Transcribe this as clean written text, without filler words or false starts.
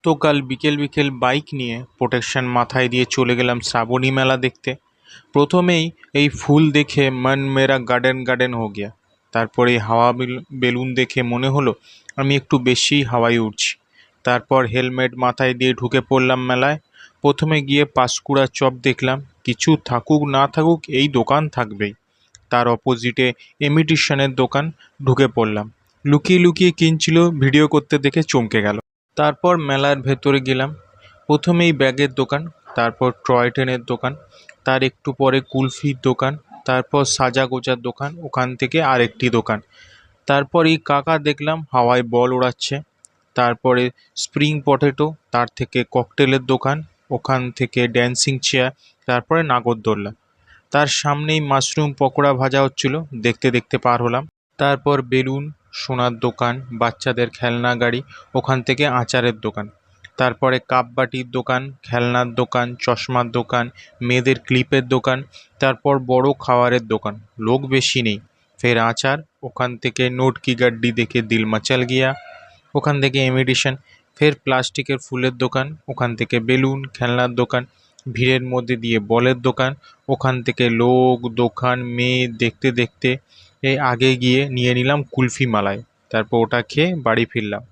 তো কাল বিকেল বিকেল বাইক নিয়ে প্রোটেকশন মাথায় দিয়ে চলে গেলাম শ্রাবণী মেলা দেখতে। প্রথমেই এই ফুল দেখে মন মেরা গার্ডেন গার্ডেন হো গিয়া। তারপর এই হাওয়া বেলুন দেখে মনে হলো আমি একটু বেশি হাওয়ায় উঠছি। তারপর হেলমেট মাথায় দিয়ে ঢুকে পড়লাম মেলায়। প্রথমে গিয়ে পাঁশকুড়া চপ দেখলাম। কিছু থাকুক না থাকুক এই দোকান থাকবেই। তার অপোজিটে ইমিটেশনের দোকান। ঢুকে পড়লাম। লুকিয়ে লুকিয়ে কিনছিল, ভিডিও করতে দেখে চমকে গেল। তারপর মেলার ভেতরে গেলাম। প্রথমেই ব্যাগের দোকান, তারপর টয় ট্রেনের দোকান, তার একটু পরে কুলফির দোকান, তারপর সাজা গোজার দোকান, ওখান থেকে আরেকটি দোকান। তারপর এই কাকা দেখলাম হাওয়ায় বল ওড়াচ্ছে। তারপরে স্প্রিং পটেটো, তার থেকে ককটেলের দোকান, ওখান থেকে ড্যান্সিং চেয়ার, তারপরে নাগরদোল্লা। তার সামনেই মাশরুম পকোড়া ভাজা হচ্ছিল, দেখতে দেখতে পার হলাম। তারপর বেলুন, সোনার দোকান, বাচ্চাদের খেলনা গাড়ি, ওখান থেকে আচারের দোকান। তারপরে কাপ বাটির দোকান, খেলনার দোকান, চশমার দোকান, মেয়েদের ক্লিপের দোকান। তারপর বড় খাবারের দোকান, লোক বেশি নেই। ফের আচার, ওখান থেকে নোট কি গাড্ডি দেখে দিল মাচাল গিয়া, ওখান থেকে ইমিটেশন। ফের প্লাস্টিকের ফুলের দোকান, ওখান থেকে বেলুন, খেলনার দোকান, ভিড়ের মধ্যে দিয়ে বলের দোকান, ওখান থেকে লোক, দোকান, মেয়ে দেখতে দেখতে আগে গিয়ে নিয়ে নিলাম কুলফি মালাই। তারপর ওটা খেয়ে বাড়ি ফিরলাম।